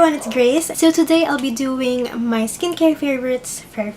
everyone, it's Grace. So today I'll be doing my skincare favorites for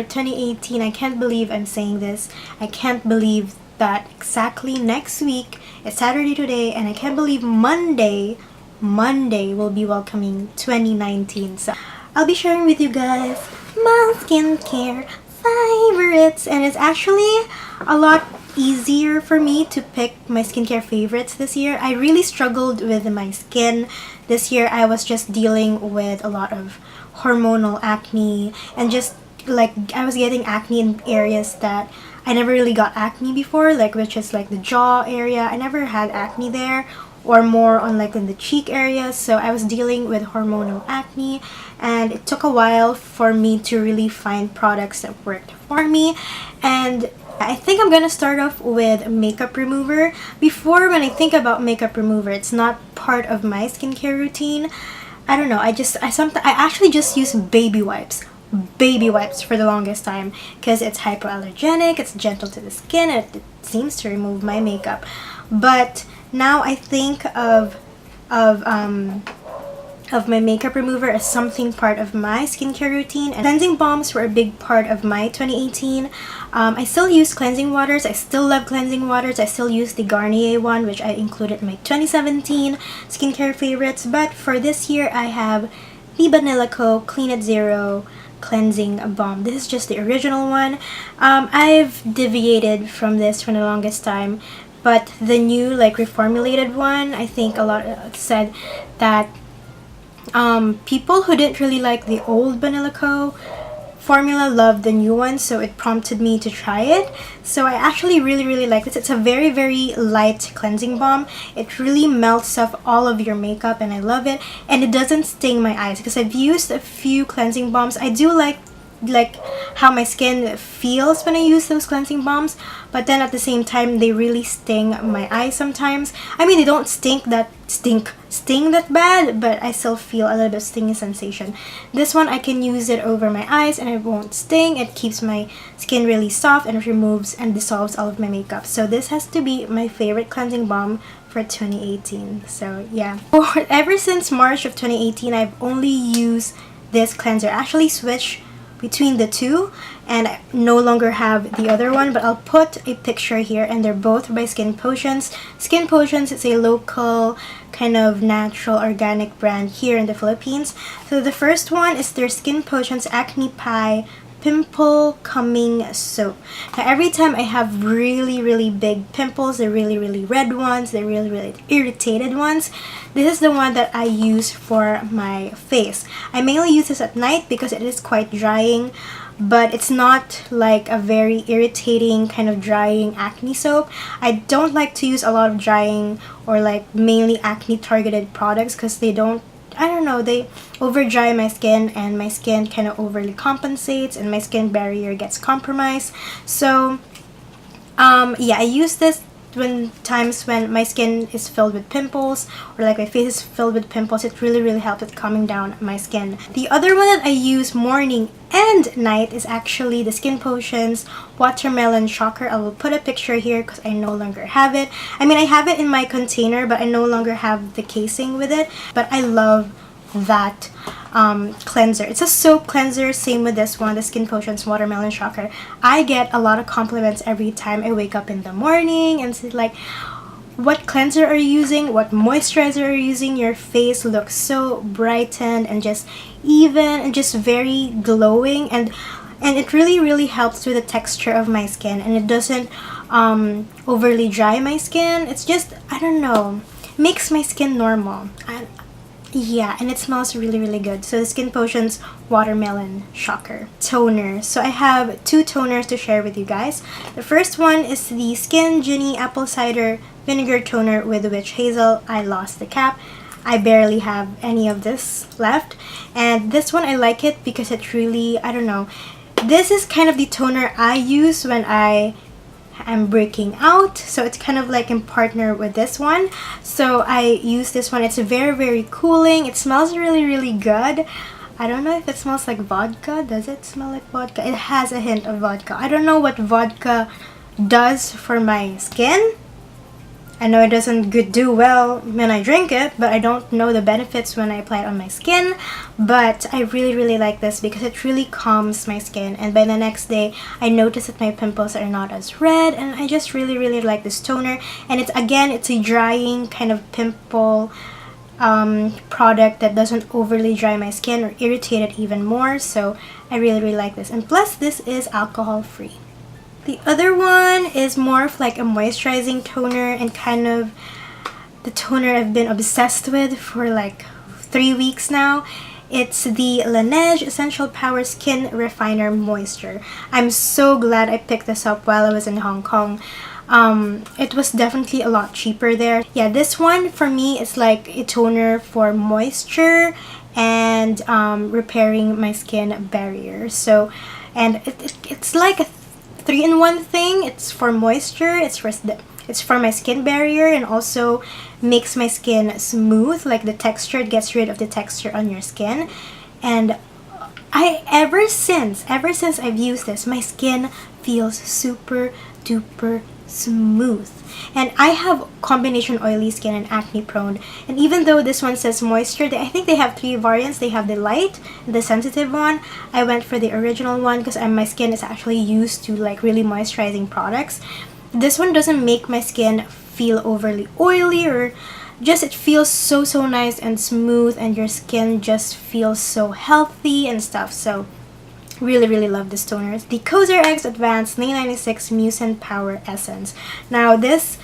2018. I can't believe I'm saying this. I can't believe that exactly next week, it's Saturday today, and I can't believe Monday will be welcoming 2019. So I'll be sharing with you guys my skincare favorites, and it's actually a lot easier for me to pick my skincare favorites this year. I really struggled with my skin this year. I was just dealing with a lot of hormonal acne, and just like I was getting acne in areas that I never really got acne before, like which is like the jaw area. I never had acne there, or more on like in the cheek area. So I was dealing with hormonal acne, and it took a while for me to really find products that worked for me. And I think I'm gonna start off with makeup remover. Before, when I think about makeup remover, it's not part of my skincare routine. I don't know, I actually just use baby wipes for the longest time, because it's hypoallergenic, it's gentle to the skin, and it seems to remove my makeup. But now I think of my makeup remover as something part of my skincare routine. And cleansing balms were a big part of my 2018. I still use cleansing waters. I still love cleansing waters. I still use the Garnier one, which I included in my 2017 skincare favorites. But for this year, I have the Banila Clean at Zero cleansing balm. This is just the original one. I've deviated from this for the longest time, but the new like reformulated one, I think a lot said that people who didn't really like the old Banila formula loved the new one, so it prompted me to try it. So I actually really like this. It's a very light cleansing balm. It really melts off all of your makeup, and I love it. And it doesn't sting my eyes, because I've used a few cleansing balms. I do like how my skin feels when I use those cleansing balms, but then at the same time they really sting my eyes sometimes. I mean, they don't sting that bad, but I still feel a little bit stinging sensation. This one, I can use it over my eyes and it won't sting. It keeps my skin really soft, and it removes and dissolves all of my makeup. So this has to be my favorite cleansing balm for 2018. So yeah, ever since March of 2018, I've only used this cleanser. I actually switched between the two, and I no longer have the other one, but I'll put a picture here, and they're both by Skin Potions. Skin Potions is a local kind of natural organic brand here in the Philippines. So the first one is their Skin Potions Acne Pie Pimple Calming Soap. Now every time I have really big pimples, the really red ones, the really irritated ones, this is the one that I use for my face. I mainly use this at night because it is quite drying, but it's not like a very irritating kind of drying acne soap. I don't like to use a lot of drying or like mainly acne targeted products, because they don't, I don't know, they over dry my skin, and my skin kind of overly compensates, and my skin barrier gets compromised. So yeah, I use this when times when my skin is filled with pimples, or like my face is filled with pimples. It really helps with calming down my skin. The other one that I use morning and night is actually the Skin Potions Watermelon Shocker. I will put a picture here because I no longer have it. I mean, I have it in my container, but I no longer have the casing with it. But I love that cleanser. It's a soap cleanser. Same with this one, the Skin Potions Watermelon Shocker. I get a lot of compliments every time I wake up in the morning and say like, what cleanser are you using? What moisturizer are you using? Your face looks so brightened and just even and just very glowing, and it really helps with the texture of my skin, and it doesn't overly dry my skin. It's just, I don't know, makes my skin normal. Yeah, and it smells really good. So the Skin Potions Watermelon Shocker Toner. So I have two toners to share with you guys. The first one is the Genie Apple Cider Vinegar Toner with Witch Hazel. I lost the cap. I barely have any of this left. And this one, I like it because it really, I don't know, this is kind of the toner I use when I'm breaking out, so it's kind of like in partner with this one. So I use this one. It's very cooling. It smells really good. I don't know if it smells like vodka. Does it smell like vodka? It has a hint of vodka. I don't know what vodka does for my skin. I know it doesn't do well when I drink it, but I don't know the benefits when I apply it on my skin. But I really like this because it really calms my skin, and by the next day I notice that my pimples are not as red, and I just really like this toner. And it's a drying kind of pimple product that doesn't overly dry my skin or irritate it even more. So I really like this, and plus this is alcohol free. The other one is more of like a moisturizing toner, and kind of the toner I've been obsessed with for like 3 weeks now. It's the Laneige Essential Power Skin Refiner Moisture. I'm so glad I picked this up while I was in Hong Kong. It was definitely a lot cheaper there. Yeah, this one for me is like a toner for moisture and repairing my skin barrier. So, and it's like a 3-in-1 thing. It's for moisture, it's for my skin barrier, and also makes my skin smooth, like the texture. It gets rid of the texture on your skin. And ever since I've used this, my skin feels super duper smooth. And I have combination oily skin and acne prone, and even though this one says moisture, I think they have 3 variants. They have the light, the sensitive one. I went for the original one because my skin is actually used to like really moisturizing products. This one doesn't make my skin feel overly oily, or just it feels so nice and smooth, and your skin just feels so healthy and stuff. So really love this toner. It's the CosRx Advanced Snail 96 Mucin Power Essence. Now this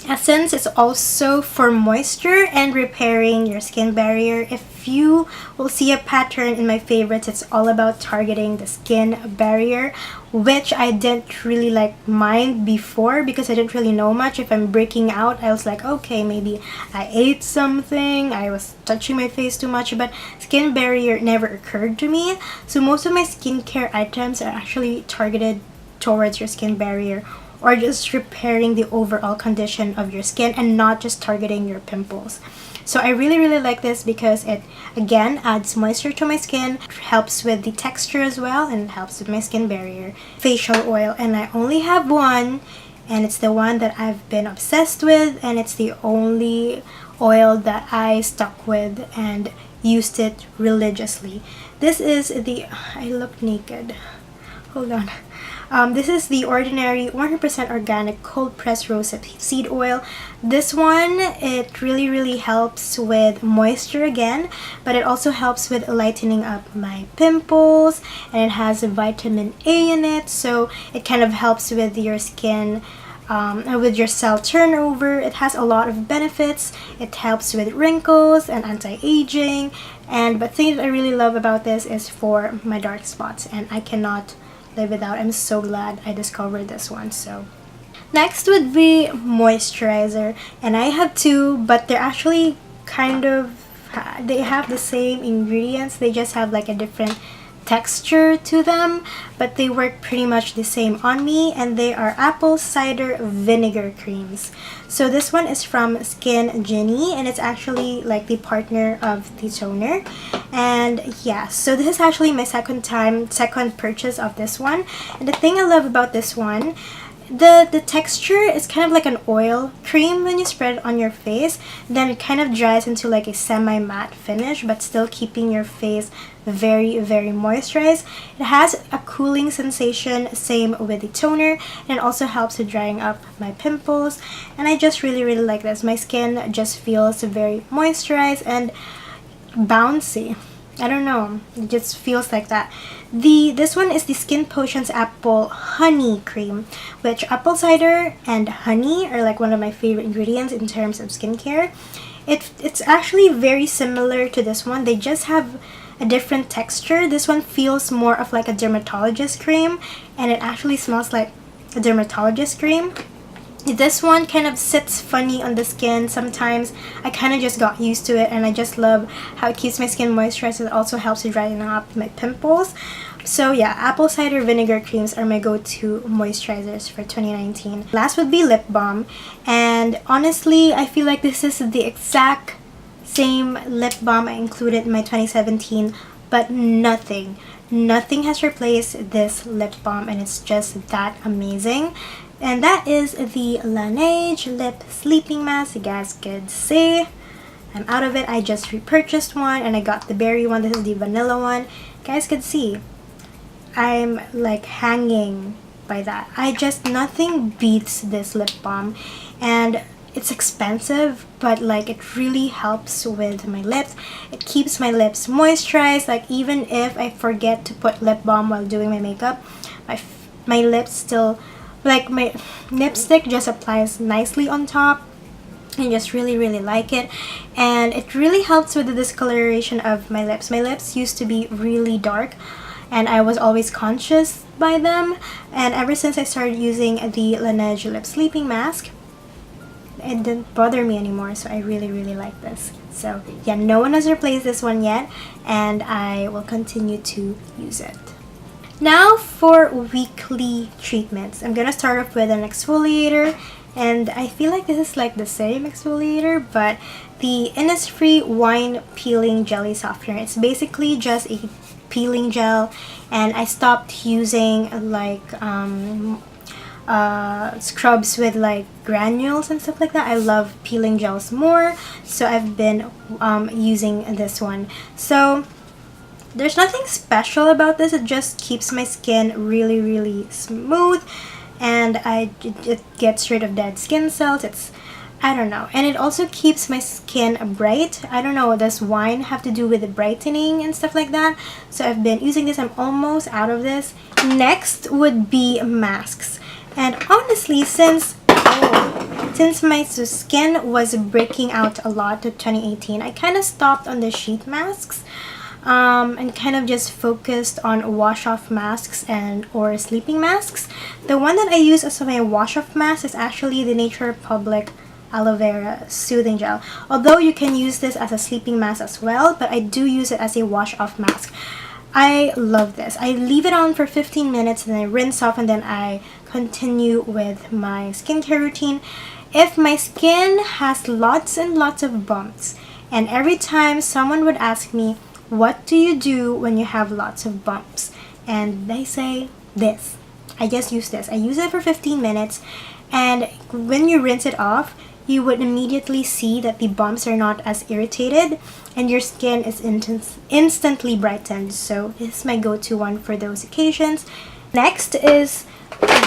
essence is also for moisture and repairing your skin barrier. If you will see a pattern in my favorites, it's all about targeting the skin barrier, which I didn't really like mind before because I didn't really know much. If I'm breaking out, I was like, okay, maybe I ate something, I was touching my face too much, but skin barrier never occurred to me. So most of my skincare items are actually targeted towards your skin barrier, or just repairing the overall condition of your skin and not just targeting your pimples. So I really like this because it again adds moisture to my skin, helps with the texture as well, and helps with my skin barrier. Facial oil, and I only have one, and it's the one that I've been obsessed with, and it's the only oil that I stuck with and used it religiously. This is the, I look naked, hold on. This is the Ordinary 100% organic cold pressed rosehip seed oil. This one, it really helps with moisture again, but it also helps with lightening up my pimples, and it has vitamin A in it, so it kind of helps with your skin, with your cell turnover. It has a lot of benefits. It helps with wrinkles and anti-aging, but the thing that I really love about this is for my dark spots, and I cannot live without. I'm so glad I discovered this one. So next would be moisturizer, and I have 2, but they're actually kind of, they have the same ingredients, they just have like a different texture to them, but they work pretty much the same on me, and they are apple cider vinegar creams. So this one is from Genie, and it's actually like the partner of the toner. And yeah, so this is actually my second purchase of this one. And the thing I love about this one, the texture is kind of like an oil cream when you spread it on your face. Then it kind of dries into like a semi-matte finish, but still keeping your face very moisturized. It has a cooling sensation, same with the toner, and it also helps with drying up my pimples. And I just really like this. My skin just feels very moisturized and bouncy. I don't know, it just feels like that. This one is the Skin Potions Apple Honey Cream, which apple cider and honey are like one of my favorite ingredients in terms of skincare. It's actually very similar to this one. They just have a different texture. This one feels more of like a dermatologist cream, and it actually smells like a dermatologist cream. This one kind of sits funny on the skin sometimes. I kind of just got used to it, and I just love how it keeps my skin moisturized. It also helps to drying up my pimples. So yeah, apple cider vinegar creams are my go-to moisturizers for 2019. Last would be lip balm, and honestly I feel like this is the exact same lip balm I included in my 2017, but nothing has replaced this lip balm, and it's just that amazing. And that is the Laneige Lip Sleeping Mask. You guys could see I'm out of it. I just repurchased one and I got the berry one. This is the vanilla one. You guys could see I'm like hanging by that. Nothing beats this lip balm, and it's expensive, but like it really helps with my lips. It keeps my lips moisturized. Like even if I forget to put lip balm while doing my makeup, my lips still, like my lipstick just applies nicely on top. I just really like it, and it really helps with the discoloration of my lips. My lips used to be really dark and I was always conscious by them, and ever since I started using the Laneige Lip Sleeping Mask, it didn't bother me anymore. So I really like this. So yeah, no one has replaced this one yet, and I will continue to use it. Now for weekly treatments, I'm gonna start off with an exfoliator, and I feel like this is like the same exfoliator, but the Innisfree Wine Peeling Jelly Softener. It's basically just a peeling gel, and I stopped using like scrubs with like granules and stuff like that. I love peeling gels more, so I've been using this one. So there's nothing special about this. It just keeps my skin really smooth, and it gets rid of dead skin cells. I don't know, and it also keeps my skin bright. I don't know, does wine have to do with the brightening and stuff like that? So I've been using this. I'm almost out of this. Next would be masks, and honestly, since my skin was breaking out a lot in 2018, I kind of stopped on the sheet masks. And kind of just focused on wash-off masks or sleeping masks. The one that I use as my wash-off mask is actually the Nature Republic Aloe Vera Soothing Gel. Although you can use this as a sleeping mask as well, but I do use it as a wash-off mask. I love this. I leave it on for 15 minutes and then I rinse off, and then I continue with my skincare routine. If my skin has lots and lots of bumps, and every time someone would ask me, what do you do when you have lots of bumps? And they say this. I just use this. I use it for 15 minutes, and when you rinse it off, you would immediately see that the bumps are not as irritated and your skin is instantly brightened. So this is my go-to one for those occasions. Next is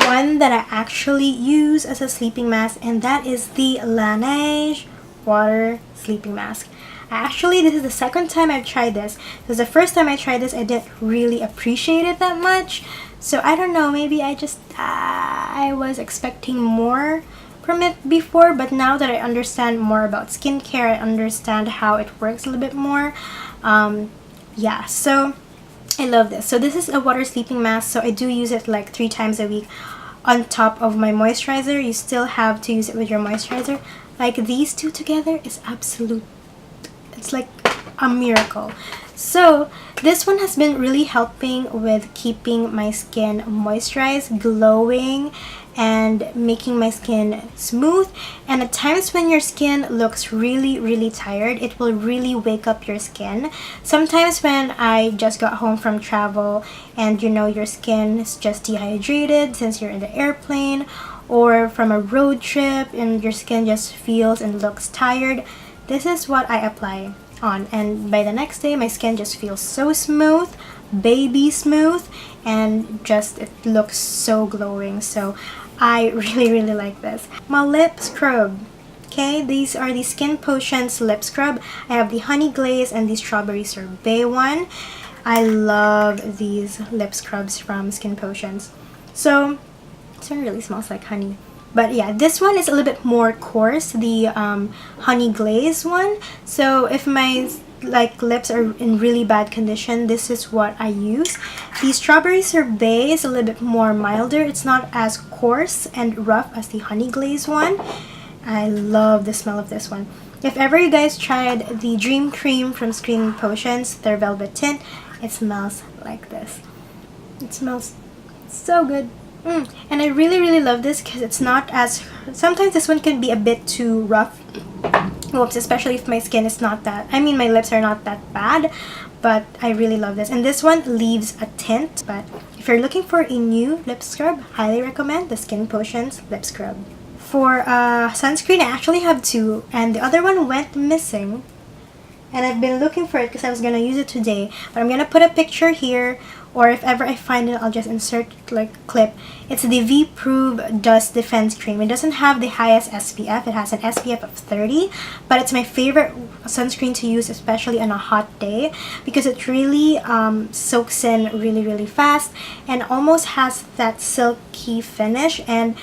one that I actually use as a sleeping mask, and that is the Laneige Water Sleeping Mask. Actually, this is the second time I've tried this, because the first time I tried this, I didn't really appreciate it that much. So I don't know, maybe I was expecting more from it before, but now that I understand more about skincare, I understand how it works a little bit more. Yeah, so I love this. So this is a water sleeping mask, so I do use it like 3 times a week on top of my moisturizer. You still have to use it with your moisturizer. Like these two together is absolute. It's like a miracle. So this one has been really helping with keeping my skin moisturized, glowing, and making my skin smooth. And at times when your skin looks really tired, it will really wake up your skin. Sometimes when I just got home from travel and you know your skin is just dehydrated since you're in the airplane or from a road trip and your skin just feels and looks tired, this is what I apply on, and by the next day my skin just feels so smooth, baby smooth, and just it looks so glowing. So I really like this. My lip scrub. Okay, these are the Skin Potions lip scrub. I have the honey glaze and the strawberry sorbet one. I love these lip scrubs from Skin Potions. So this one really smells like honey. But yeah, this one is a little bit more coarse, the honey glaze one. So if my lips are in really bad condition, this is what I use. The strawberry sorbet is a little bit more milder. It's not as coarse and rough as the honey glaze one. I love the smell of this one. If ever you guys tried the Dream Cream from Skin Potions, their velvet tint, it smells like this. It smells so good. And I really love this because it's not as, sometimes this one can be a bit too rough. Whoops, especially if my skin is not that, I mean my lips are not that bad, but I really love this. And this one leaves a tint, but If you're looking for a new lip scrub, highly recommend the Skin Potions lip scrub. For sunscreen, I actually have two, and the other one went missing. And I've been looking for it because I was going to use it today. But I'm going to put a picture here, or if ever I find it, I'll just insert like a clip. It's the V-Proof Dust Defense Cream. It doesn't have the highest SPF. It has an SPF of 30. But it's my favorite sunscreen to use, especially on a hot day, because it really soaks in really, really fast and almost has that silky finish. And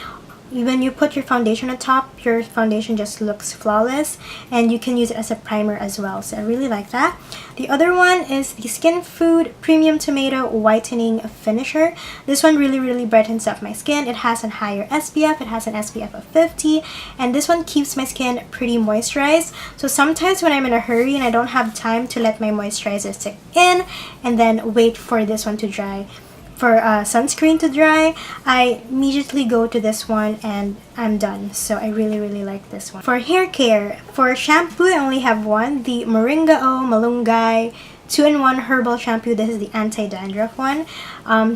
when you put your foundation on top, your foundation just looks flawless, and you can use it as a primer as well. So I really like that. The other one is the Skinfood Premium Tomato Whitening Finisher. This one really, really brightens up my skin. It has a higher SPF. It has an SPF of 50, and this one keeps my skin pretty moisturized. So sometimes when I'm in a hurry and I don't have time to let my moisturizer stick in and then wait for this one to dry, for sunscreen to dry, I immediately go to this one and I'm done. So I really, really like this one. For hair care, for shampoo, I only have one, the Moringa O Malunggay 2-in-1 herbal shampoo. This is the anti-dandruff one.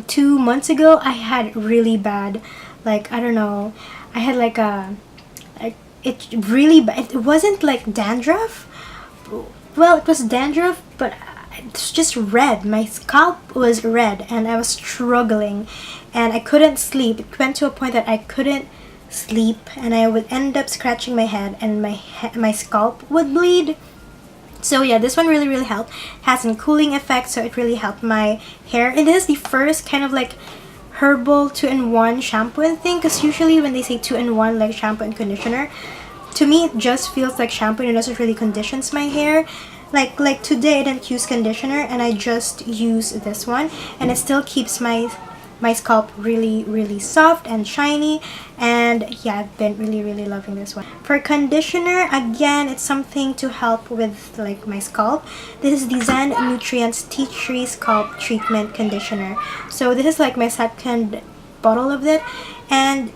2 months ago, I had really bad, like, I don't know, I had like a, it really bad. It wasn't like dandruff. Well, it was dandruff, but it's just red. My scalp was red and I was struggling and I couldn't sleep. It went to a point that I couldn't sleep and I would end up scratching my head and my scalp would bleed. So yeah, this one really, really helped. It has a cooling effect, so it really helped my hair. And this is the first kind of like herbal 2-in-1 shampoo and thing, because usually when they say 2-in-1 like shampoo and conditioner, to me it just feels like shampoo and it doesn't really conditions my hair. Like today I didn't use conditioner and I just use this one, and it still keeps my scalp really, really soft and shiny. And yeah, I've been really, really loving this one. For conditioner, again, it's something to help with like my scalp. This is the Zen Nutrients Tea Tree Scalp Treatment Conditioner. So this is like my second bottle of it, and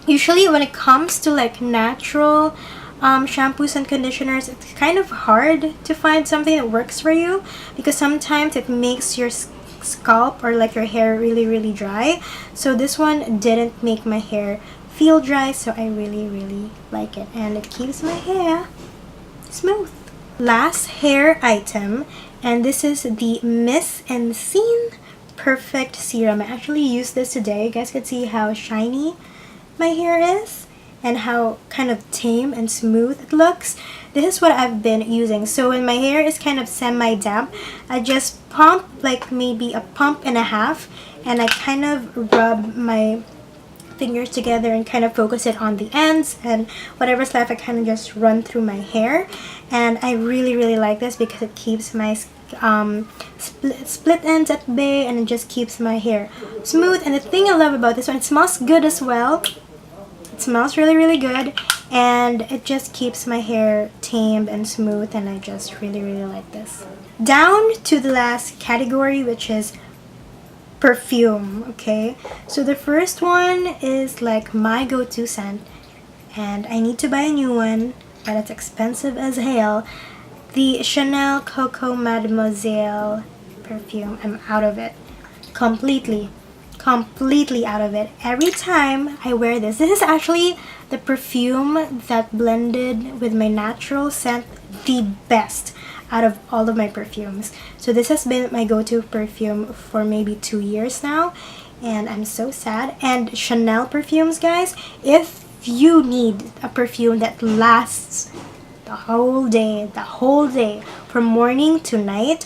usually when it comes to like natural shampoos and conditioners, it's kind of hard to find something that works for you, because sometimes it makes your scalp or like your hair really, really dry. So this one didn't make my hair feel dry, so I really, really like it, and it keeps my hair smooth. Last hair item, and this is the Miss and Scene Perfect Serum. I actually used this today. You guys can see how shiny my hair is and how kind of tame and smooth it looks. This is what I've been using. So when my hair is kind of semi-damp, I just pump like maybe a pump and a half, and I kind of rub my fingers together and kind of focus it on the ends, and whatever's left I kind of just run through my hair. And I really, really like this because it keeps my split ends at bay, and it just keeps my hair smooth. And the thing I love about this one, it smells good as well. It smells really, really good, and it just keeps my hair tamed and smooth, and I just really, really like this. Down to the last category, which is perfume. Okay, so the first one is like my go-to scent, and I need to buy a new one, but it's expensive as hell. The Chanel Coco Mademoiselle perfume. I'm out of it completely out of it. Every time I wear this is actually the perfume that blended with my natural scent the best out of all of my perfumes. So this has been my go-to perfume for maybe 2 years now, and I'm so sad. And Chanel perfumes, guys, if you need a perfume that lasts the whole day from morning to night,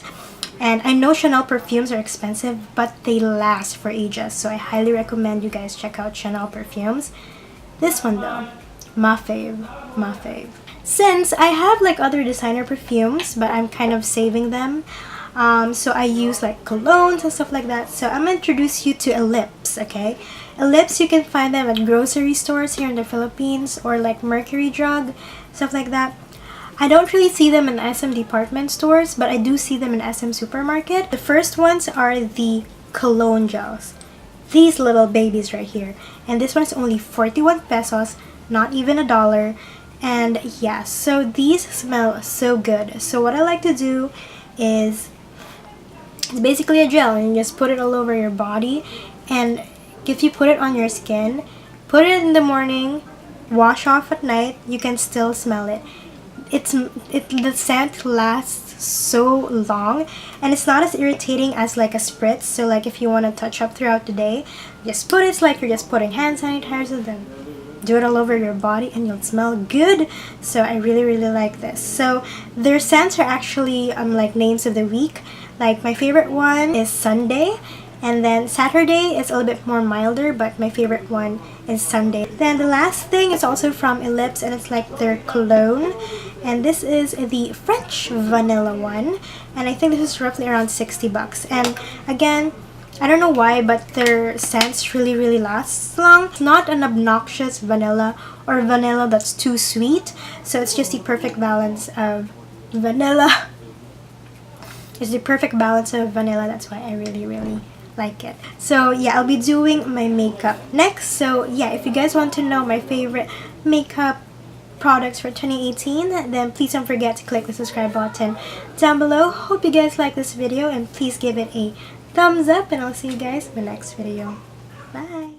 and I know Chanel perfumes are expensive, but they last for ages, so I highly recommend you guys check out Chanel perfumes. This one though, my fave. Since I have like other designer perfumes, but I'm kind of saving them, so I use like colognes and stuff like that. So I'm gonna introduce you to Ellipse, okay? Ellipse, you can find them at grocery stores here in the Philippines, or like Mercury Drug, stuff like that. I don't really see them in SM department stores, but I do see them in SM supermarket. The first ones are the Cologne Gels. These little babies right here. And this one is only 41 pesos, not even $1. And yeah, so these smell so good. So what I like to do is It's basically a gel, and you just put it all over your body. And if you put it on your skin, put it in the morning, wash off at night, you can still smell it. The scent lasts so long, and it's not as irritating as like a spritz. So like if you want to touch up throughout the day, just put it. It's like you're just putting hand sanitizer, then do it all over your body and you'll smell good. So I really like this. So their scents are actually like names of the week. Like my favorite one is Sunday, and then Saturday is a little bit more milder, but my favorite one is Sunday. Then the last thing is also from Ellipse, and it's like their cologne, and this is the French vanilla one, and I think this is roughly around 60 bucks. And again, I don't know why, but their scents really lasts long. It's not an obnoxious vanilla or vanilla that's too sweet, so it's just the perfect balance of vanilla. It's the perfect balance of vanilla. That's why I really like it. So yeah, I'll be doing my makeup next. So yeah, if you guys want to know my favorite makeup products for 2018, then please don't forget to click the subscribe button down below. Hope you guys like this video, and please give it a thumbs up, and I'll see you guys in the next video. Bye!